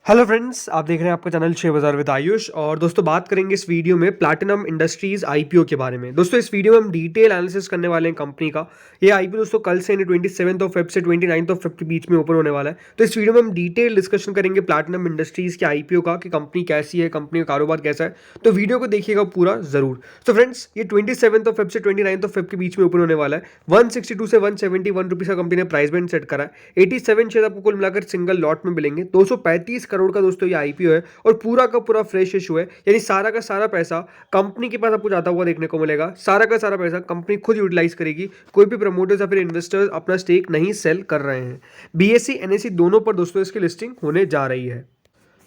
Hello friends, आप देख रहे हैं आपका चैनल शेयर बाजार विद आयुष। और दोस्तों बात करेंगे इस वीडियो में प्लैटिनम इंडस्ट्रीज आईपीओ के बारे में। दोस्तों इस वीडियो में हम डिटेल एनालिसिस करने वाले हैं कंपनी का। ये आईपीओ दोस्तों कल से 27 ऑफ फेब से 29 ऑफ फेब के बीच में ओपन होने वाला है। तो इस वीडियो में हम डिटेल डिस्कशन करेंगे प्लैटिनम इंडस्ट्रीज के आईपीओ का कि कंपनी कैसी है, कंपनी का कारोबार कैसा है। तो वीडियो को देखिएगा पूरा जरूर। तो फ्रेंड्स ये 27 ऑफ फेब से 29 ऑफ फेब के बीच में ओपन होने वाला है। 162 से 171 रुपीज का कंपनी ने प्राइस बैंड सेट करा है। 87 शेयर आपको कुल मिलाकर सिंगल लॉट में मिलेंगे। 235 करोड़ का दोस्तों ये आईपीओ है और पूरा का पूरा फ्रेश इशू है, यानी सारा का सारा पैसा कंपनी के पास आपको जाता हुआ देखने को मिलेगा। सारा का सारा पैसा कंपनी खुद यूटिलाइज करेगी, कोई भी प्रमोटर्स या फिर इन्वेस्टर्स अपना स्टेक नहीं सेल कर रहे हैं। बीएसई एनएसई दोनों पर दोस्तों इसकी लिस्टिंग होने जा रही है।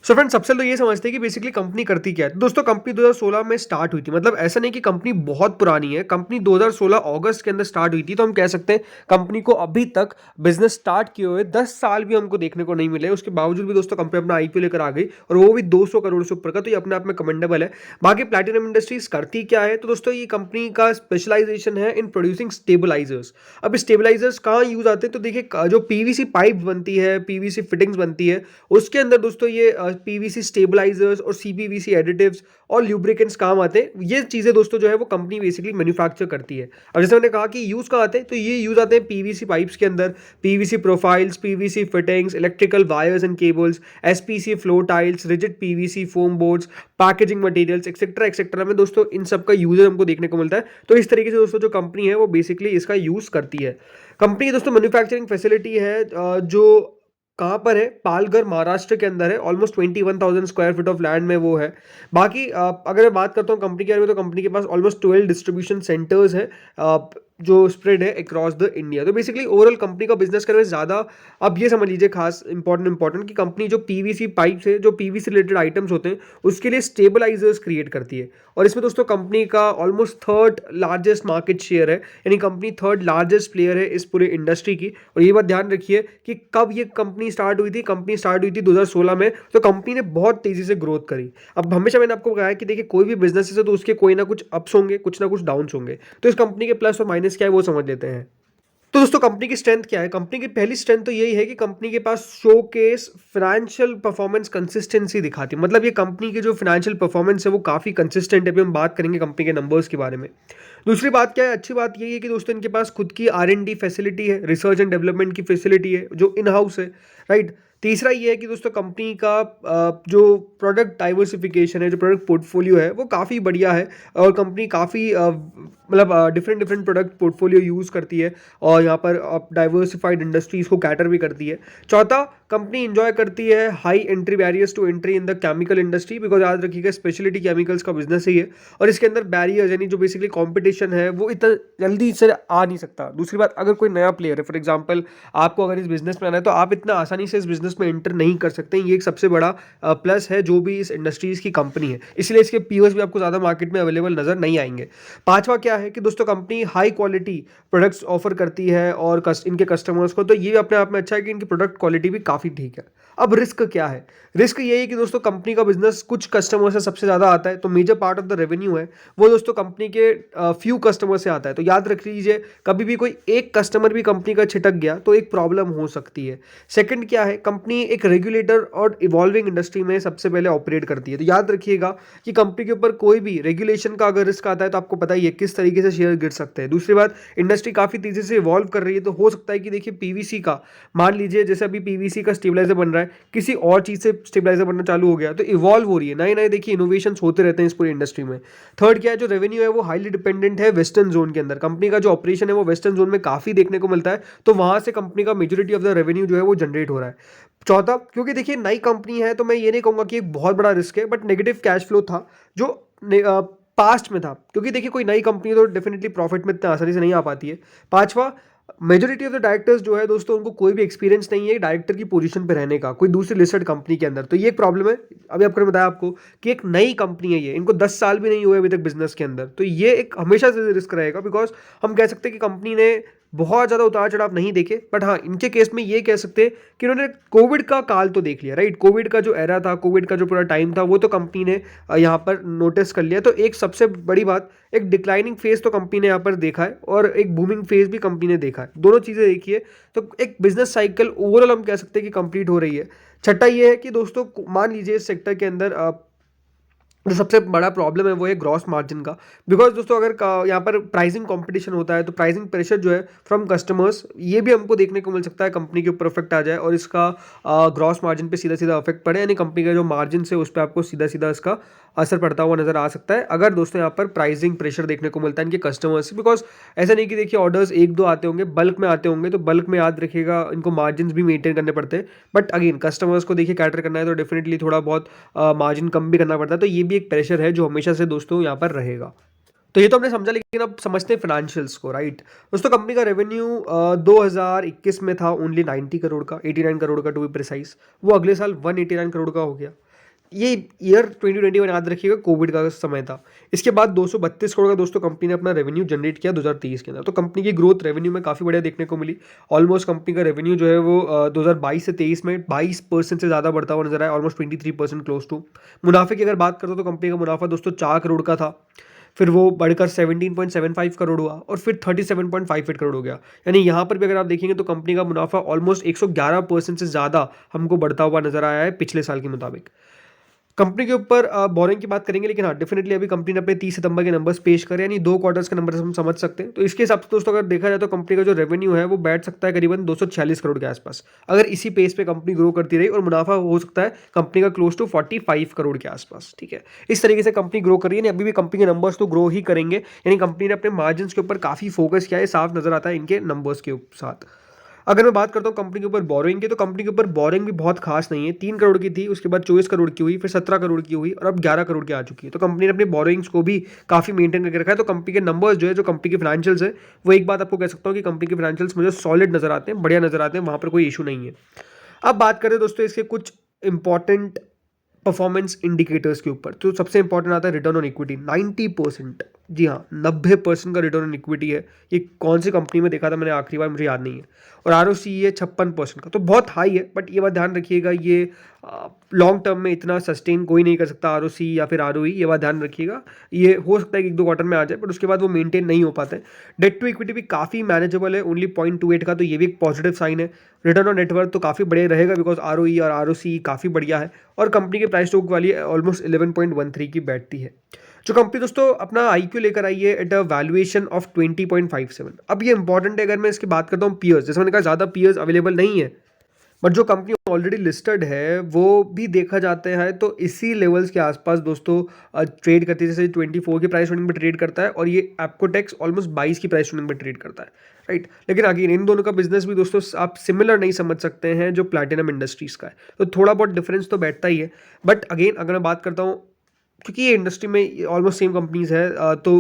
सो फ्रेंड्स सबसे तो ये समझते हैं कि बेसिकली कंपनी करती क्या है। तो दोस्तों कंपनी 2016 में स्टार्ट हुई थी, मतलब ऐसा नहीं कि कंपनी बहुत पुरानी है। कंपनी 2016 अगस्त के अंदर स्टार्ट हुई थी। तो हम कह सकते हैं कंपनी को अभी तक बिजनेस स्टार्ट किए हुए 10 साल भी हमको देखने को नहीं मिले। उसके बावजूद भी दोस्तों कंपनी अपना आईपीओ लेकर आ गई और वो भी 200 करोड़ से ऊपर का। तो ये अपने आप में कमेंडेबल है। बाकी प्लैटिनम इंडस्ट्रीज करती क्या है, तो दोस्तों ये कंपनी का स्पेशलाइजेशन है इन प्रोड्यूसिंग स्टेबलाइजर्स। अब स्टेबलाइजर्स कहाँ यूज आते हैं, तो देखिए जो पीवीसी पाइप बनती है, पीवीसी फिटिंग्स बनती है, उसके अंदर दोस्तों ये पीवीसी स्टेबलाइजर्स और सीपीवीसी एडिटिव्स और ल्यूब्रिकेंट्स काम आते हैं। ये चीज़ें दोस्तों जो है वो कंपनी बेसिकली मैन्युफैक्चर करती है। अब जैसे मैंने कहा कि यूज़ कहाँ आते हैं, तो ये यूज़ आते हैं पीवीसी पाइप्स के अंदर, PVC profiles, PVC fittings, electrical wires and cables, SPC flow tiles, rigid PVC foam boards, packaging materials etcetera etcetera में दोस्तों इन सब का यूज हमको देखने को मिलता है। तो इस तरीके से दोस्तों जो कंपनी है वो बेसिकली इसका यूज़ करती है। कंपनी दोस्तों मैन्युफैक्चरिंग फैसिलिटी है जो कहाँ पर है, पालघर महाराष्ट्र के अंदर है। Almost 21,000 square feet of land में वो है। बाकी अगर मैं बात करता हूँ कंपनी के बारे में, तो कंपनी के पास ऑलमोस्ट 12 डिस्ट्रीब्यूशन सेंटर्स है जो स्प्रेड है अक्रॉस द इंडिया। तो बेसिकली ओवरऑल कंपनी का बिजनेस करने में ज़्यादा, अब ये समझ लीजिए खास इंपॉर्टेंट कि कंपनी जो पीवीसी पाइप से जो पीवीसी रिलेटेड आइटम्स होते हैं उसके लिए स्टेबलाइजर्स क्रिएट करती है। और इसमें दोस्तों कंपनी का almost third largest market share है, यानी कंपनी थर्ड लार्जेस्ट प्लेयर है इस पूरे इंडस्ट्री की। और ये बात ध्यान रखिए कि कब ये कंपनी स्टार्ट हुई थी, कंपनी स्टार्ट हुई थी 2016 में। तो कंपनी ने बहुत तेजी से ग्रोथ करी। अब हमेशा मैंने आपको कहा है कि देखिए कोई भी बिजनेस है तो उसके कोई ना कुछ अप्स होंगे, कुछ ना कुछ डाउन्स होंगे। तो इस कंपनी के प्लस और माइनस क्या है वो समझ लेते हैं। तो दोस्तों कंपनी की स्ट्रेंथ क्या है, कंपनी की पहली स्ट्रेंथ तो यही है कि कंपनी के पास शोकेस फाइनेंशियल परफॉर्मेंस कंसिस्टेंसी दिखाती है। मतलब ये कंपनी की जो फाइनेंशियल परफॉर्मेंस है वो काफ़ी कंसिस्टेंट है। अभी हम बात करेंगे कंपनी के नंबर्स के बारे में। दूसरी बात क्या है, अच्छी बात यही है कि दोस्तों इनके पास खुद की R&D फैसिलिटी है, रिसर्च एंड डेवलपमेंट की फैसिलिटी है जो इन हाउस है, राइट। तीसरा ये है कि दोस्तों कंपनी का जो प्रोडक्ट डाइवर्सिफिकेशन है, जो प्रोडक्ट पोर्टफोलियो है वो काफ़ी बढ़िया है। और कंपनी काफ़ी मतलब different different product portfolio use करती है और यहाँ पर डाइवर्सिफाइड इंडस्ट्रीज़ को कैटर भी करती है। चौथा, कंपनी इंजॉय करती है high entry barriers to entry in the chemical industry, because याद रखिएगा स्पेशलिटी केमिकल्स का बिजनेस ही है और इसके अंदर बैरियर्स यानी जो बेसिकली कंपटीशन है वो इतना जल्दी से आ नहीं सकता। दूसरी बात, अगर कोई नया प्लेयर है, फॉर एग्जांपल आपको अगर इस बिजनेस में आना है तो आप इतना आसानी से इस बिजनेस में एंटर नहीं कर सकते। ये एक सबसे बड़ा प्लस है जो भी इस इंडस्ट्रीज़ की कंपनी है, इसलिए इसके पीओस भी आपको ज़्यादा मार्केट में अवेलेबल नजर नहीं आएंगे। पांचवा क्या है कि दोस्तों company high quality products offer करती है और इनके कस्टमर्स को, तो ये अपने आप में अच्छा है कि इनकी प्रोडक्ट क्वालिटी भी काफ़ी ठीक है। अब रिस्क क्या है, रिस्क ये है कि दोस्तों कंपनी का बिजनेस कुछ कस्टमर से सबसे ज़्यादा आता है, तो major part of the revenue है वो दोस्तों कंपनी के फ्यू कस्टमर से आता है। तो याद रख लीजिए कभी भी कोई एक कस्टमर भी कंपनी का छिटक गया तो एक प्रॉब्लम हो सकती है। सेकंड क्या है, कंपनी एक रेगुलेटर और इवॉल्विंग इंडस्ट्री में सबसे पहले ऑपरेट करती है। तो याद रखिएगा कि कंपनी के ऊपर कोई भी रेगुलेशन का अगर रिस्क आता है तो आपको पता ही है किस तरीके से शेयर गिर सकते हैं। दूसरी बात, इंडस्ट्री काफ़ी तेज़ी से इवॉल्व कर रही है, तो हो सकता है कि देखिए पीवीसी का, मान लीजिए जैसे अभी पीवीसी का स्टेबलाइजर बन रहा है, किसी और चीज़ से स्टेबलाइजर बनना चालू हो गया तो इवॉल्व हो रही है, नए नए देखिए इनोवेशंस होते रहते हैं इस पूरी इंडस्ट्री में। थर्ड क्या है, जो रेवेन्यू है वो हाईली डिपेंडेंट है वेस्टर्न जोन के अंदर। कंपनी का जो ऑपरेशन है वो वेस्टर्न जोन में काफ़ी देखने को मिलता है, तो वहाँ से कंपनी का मेजोरिटी ऑफ द रेवेन्यू जो है वो जनरेट हो रहा है। चौथा, क्योंकि देखिए नई कंपनी है तो मैं ये नहीं कहूँगा कि एक बहुत बड़ा रिस्क है, बट नेगेटिव कैश फ्लो था जो पास्ट में था, क्योंकि देखिए कोई नई कंपनी तो डेफिनेटली प्रॉफिट में इतना आसानी से नहीं आ पाती है। पांचवा, मेजोरिटी ऑफ द डायरेक्टर्स जो है दोस्तों उनको कोई भी एक्सपीरियंस नहीं है डायरेक्टर की पोजीशन पे रहने का कोई दूसरी लिस्टेड कंपनी के अंदर, तो ये एक प्रॉब्लम है। अभी आपको बताया आपको कि एक नई कंपनी है, ये इनको 10 साल भी नहीं हुए अभी तक बिजनेस के अंदर, तो ये एक हमेशा से रिस्क रहेगा। बिकॉज हम कह सकते हैं कि कंपनी ने बहुत ज़्यादा उतार चढ़ाव नहीं देखे, बट हाँ इनके केस में ये कह सकते हैं कि उन्होंने कोविड का काल तो देख लिया, राइट। कोविड का जो एरा था, कोविड का जो पूरा टाइम था, वो तो कंपनी ने यहाँ पर नोटिस कर लिया। तो एक सबसे बड़ी बात, एक डिक्लाइनिंग फेज तो कंपनी ने यहाँ पर देखा है और एक बूमिंग फेज भी कंपनी ने देखा है, दोनों चीज़ें देखी है। तो एक बिजनेस साइकिल ओवरऑल हम कह सकते हैं कि कंप्लीट हो रही है। छठा ये है कि दोस्तों मान लीजिए इस सेक्टर के अंदर जो सबसे बड़ा प्रॉब्लम है वो है ग्रॉस मार्जिन का। बिकॉज दोस्तों अगर यहाँ पर प्राइसिंग कंपटीशन होता है तो प्राइसिंग प्रेशर जो है फ्रॉम कस्टमर्स, ये भी हमको देखने को मिल सकता है, कंपनी के ऊपर इफेक्ट आ जाए और इसका ग्रॉस मार्जिन पे सीधा सीधा इफेक्ट पड़े, यानी कंपनी का जो मार्जिन है उस पर आपको सीधा सीधा इसका असर पड़ता हुआ नजर आ सकता है अगर दोस्तों यहाँ पर प्राइसिंग प्रेशर देखने को मिलता है इनके कस्टमर्स से। बिकॉज ऐसा नहीं कि देखिए ऑर्डर्स एक दो आते होंगे, बल्क में आते होंगे, तो बल्क में याद रखिएगा इनको मार्जिन भी मेंटेन करने पड़ते हैं। बट अगेन कस्टमर्स को देखिए कैटर करना है तो डेफिनेटली थोड़ा बहुत मार्जिन कम भी करना पड़ता है। तो ये भी एक प्रेशर है जो हमेशा से दोस्तों यहाँ पर रहेगा। तो ये तो हमने समझा, लेकिन अब समझते हैं फाइनेंशियल्स को, राइट। दोस्तों कंपनी का रेवेन्यू 2021 में था ओनली 90 करोड़ का, 89 करोड़ का टू बी प्रिसाइज। वो अगले साल 189 करोड़ का हो गया। ये ईयर 2021 याद रखिएगा कोविड का समय था। इसके बाद 232 करोड़ का दोस्तों कंपनी ने अपना रेवेन्यू जनरेट किया 2023 के अंदर। तो कंपनी की ग्रोथ रेवेन्यू में काफ़ी बढ़िया देखने को मिली। ऑलमोस्ट कंपनी का रेवेन्यू जो है वो 2022 से 23 में 22% से ज़्यादा बढ़ता हुआ नजर आया, ऑलमोस्ट 23% क्लोज टू। मुनाफे की अगर बात करते हो तो कंपनी का मुनाफा दोस्तों 4 करोड़ का था, फिर वो बढ़कर 17.75 करोड़ हुआ और फिर 37.58 करोड़ हो गया। यानी यहाँ पर भी अगर आप देखेंगे तो कंपनी का मुनाफा ऑलमोस्ट 111% से ज़्यादा हमको बढ़ता हुआ नजर आया है पिछले साल के मुताबिक। कंपनी के ऊपर बोरिंग की बात करेंगे, लेकिन हाँ डेफिनेटली अभी कंपनी ने अपने 30 सितंबर के नंबर्स पेश करे, यानी 2 क्वार्टर्स के नंबर्स हम समझ सकते हैं। तो इसके हिसाब से दोस्तों अगर देखा जाए तो कंपनी का जो रेवेन्यू है वो बैठ सकता है करीबन 246 करोड़ के आसपास, अगर इसी पेस पे कंपनी ग्रो करती रही, और मुनाफा हो सकता है कंपनी का क्लोज टू 45 करोड़ के आसपास। ठीक है, इस तरीके से कंपनी ग्रो कर रही है। अभी भी कंपनी के नंबर्स तो ग्रो ही करेंगे, यानी कंपनी ने अपने मार्जिन के ऊपर काफी फोकस किया है, साफ नजर आता है इनके नंबर्स के साथ। अगर मैं बात करता हूँ कंपनी के ऊपर बोरिंग की, तो कंपनी के ऊपर बोरिंग भी बहुत खास नहीं है। 3 करोड़ की थी, उसके बाद 24 करोड़ की हुई, फिर 17 करोड़ की हुई और अब 11 करोड़ की आ चुकी है। तो कंपनी ने अपने बोरिंग्स को भी काफी मेंटेन करके रखा है। तो कंपनी के नंबर्स जो है, जो कंपनी के फाइनेंशियल्स है, वो एक बात आपको कह सकता हूँ कि कंपनी के फाइनेंशियल्स मुझे सॉलिड नजर आते हैं, बढ़िया नजर आते हैं, वहां पर कोई इशू नहीं है। अब बात करें दोस्तों इसके कुछ इंपॉर्टेंट परफॉर्मेंस इंडिकेटर्स के ऊपर, तो सबसे इंपॉर्टेंट आता है रिटर्न ऑन इक्विटी। 90%, जी हाँ 90% का रिटर्न ऑन इक्विटी है। ये कौन सी कंपनी में देखा था मैंने आखिरी बार, मुझे याद नहीं है। और ROCE है 56% का, तो बहुत हाई है। बट ये बात ध्यान रखिएगा, ये लॉन्ग टर्म में इतना सस्टेन कोई नहीं कर सकता ROCE या फिर ROE, ये बात ध्यान रखिएगा। ये हो सकता है कि 1-2 क्वार्टर में आ जाए, बट उसके बाद वो मेंटेन नहीं हो पाता है। डेट टू इक्विटी भी काफ़ी मैनेजेबल है, ओनली 0.28 का, तो ये भी एक पॉजिटिव साइन है। रिटर्न ऑन नेटवर्थ तो काफ़ी बढ़िया रहेगा, बिकॉज ROE और ROCE काफ़ी बढ़िया है। और कंपनी के price to book value almost 11.13 की बैठती है। जो कंपनी दोस्तों अपना IPO लेकर आई है एट अ वैल्यूएशन ऑफ 20.57। अब ये इंपॉर्टेंट है, अगर मैं इसकी बात करता हूँ पीयर्स, जैसे मैंने कहा ज़्यादा पीयर्स अवेलेबल नहीं है, बट जो कंपनी ऑलरेडी लिस्टेड है वो भी देखा जाते हैं तो इसी लेवल्स के आसपास दोस्तों ट्रेड करती है। जैसे 24 की प्राइस रनिंग पे ट्रेड करता है और ये एप्कोटेक्स ऑलमोस्ट 22 की प्राइस रनिंग पे ट्रेड करता है, राइट। लेकिन अगेन इन दोनों का बिजनेस भी दोस्तों आप सिमिलर नहीं समझ सकते हैं जो प्लैटिनम इंडस्ट्रीज का है, तो थोड़ा बहुत डिफरेंस तो बैठता ही है। बट अगेन अगर मैं बात करता हूँ, क्योंकि ये इंडस्ट्री में ऑलमोस्ट सेम कंपनीज है, तो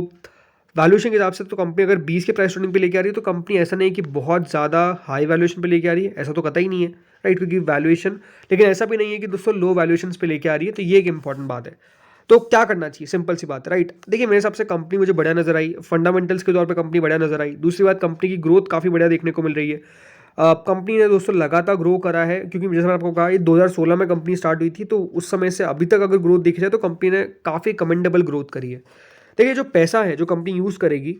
वैल्यूएशन के हिसाब से तो कंपनी अगर 20 के प्राइस रनिंग पे लेके आ रही है तो कंपनी ऐसा नहीं कि बहुत ज़्यादा हाई वैल्यूएशन पे लेके आ रही है, ऐसा तो कतई नहीं है, राइट। क्योंकि वैल्यूएशन, लेकिन ऐसा भी नहीं है कि दोस्तों लो वैल्यूएशन पे लेके आ रही है, तो ये एक इंपॉर्टेंट बात है। तो क्या करना चाहिए, सिंपल सी बात है, राइट। देखिए मेरे हिसाब से कंपनी मुझे बढ़िया नजर आई, फंडामेंटल्स के तौर पे कंपनी बढ़िया नजर आई। दूसरी बात, कंपनी की ग्रोथ काफ़ी बढ़िया देखने को मिल रही है। कंपनी ने दोस्तों लगातार ग्रो करा है, क्योंकि जैसे मैंने आपको कहा ये 2016 में कंपनी स्टार्ट हुई थी, तो उस समय से अभी तक अगर ग्रोथ देखी जाए तो कंपनी ने काफ़ी कमेंडेबल ग्रोथ करी है। देखिए जो पैसा है जो कंपनी यूज़ करेगी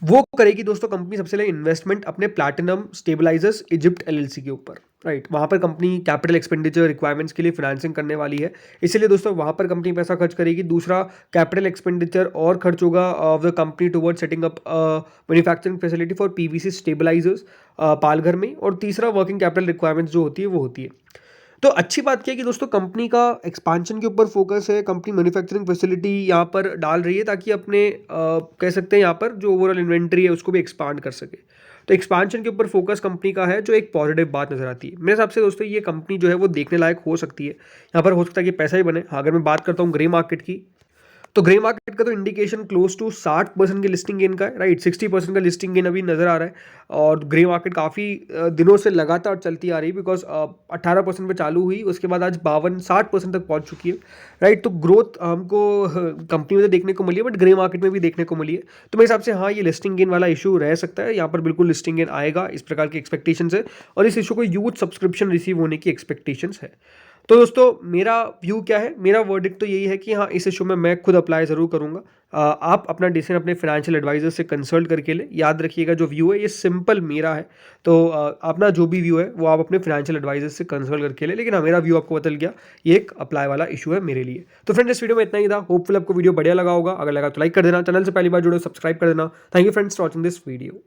वो करेगी दोस्तों कंपनी सबसे पहले इन्वेस्टमेंट अपने प्लैटिनम स्टेबलाइजर्स इजिप्ट LLC के ऊपर, राइट। वहाँ पर कंपनी कैपिटल एक्सपेंडिचर रिक्वायरमेंट्स के लिए फाइनेंसिंग करने वाली है, इसीलिए दोस्तों वहाँ पर कंपनी पैसा खर्च करेगी। दूसरा, कैपिटल एक्सपेंडिचर और खर्च होगा of the company toward setting up manufacturing facility for PVC stabilisers Palghar में। और तीसरा, वर्किंग कैपिटल रिक्वायरमेंट्स जो होती है वो होती है। तो अच्छी बात क्या है कि दोस्तों कंपनी का एक्सपांशन के ऊपर फोकस है, कंपनी मैन्युफैक्चरिंग फैसिलिटी यहाँ पर डाल रही है ताकि अपने कह सकते हैं यहाँ पर जो ओवरऑल इन्वेंट्री है उसको भी एक्सपांड कर सके। तो एक्सपांशन के ऊपर फोकस कंपनी का है, जो एक पॉजिटिव बात नजर आती है। मेरे हिसाब से दोस्तों ये कंपनी जो है वो देखने लायक हो सकती है, यहाँ पर हो सकता है कि पैसा ही बने। हाँ, अगर मैं बात करता हूँ ग्रे मार्केट की, तो ग्रे मार्केट का तो इंडिकेशन क्लोज टू 60% के लिस्टिंग गेन का है, राइट। 60% का लिस्टिंग गेन अभी नजर आ रहा है और ग्रे मार्केट काफ़ी दिनों से लगातार चलती आ रही है, बिकॉज 18% पे चालू हुई, उसके बाद आज 52-60% तक पहुंच चुकी है, राइट। तो ग्रोथ हमको कंपनी में तो देखने को मिली है, बट ग्रे मार्केट में भी देखने को मिली है। तो मेरे हिसाब से हाँ, ये लिस्टिंग गेन वाला इशू रह सकता है, यहाँ पर बिल्कुल लिस्टिंग गेन आएगा, इस प्रकार की एक्सपेक्टेशन है और इस इशू को ह्यूज सब्सक्रिप्शन रिसीव होने की एक्सपेक्टेशंस है। तो दोस्तों मेरा व्यू क्या है, मेरा वर्डिक्ट तो यही है कि हाँ, इस इशू में मैं खुद अप्लाई ज़रूर करूँगा। आप अपना डिसीजन अपने फाइनेंशियल एडवाइजर से कंसल्ट करके लें। याद रखिएगा जो व्यू है ये सिंपल मेरा है, तो अपना जो भी व्यू है वो आप अपने फाइनेंशियल एडवाइजर से कंसल्ट करके लें। लेकिन हाँ, मेरा व्यू आपको बदल गया, ये एक अप्लाई वाला इशू है मेरे लिए। तो फ्रेंड्स, इस वीडियो में इतना ही था। होपफुल आपको वीडियो बढ़िया लगा होगा। अगर लगा तो लाइक कर देना, चैनल से पहली बार जुड़े सब्सक्राइब कर देना। Thank you friends for watching this video.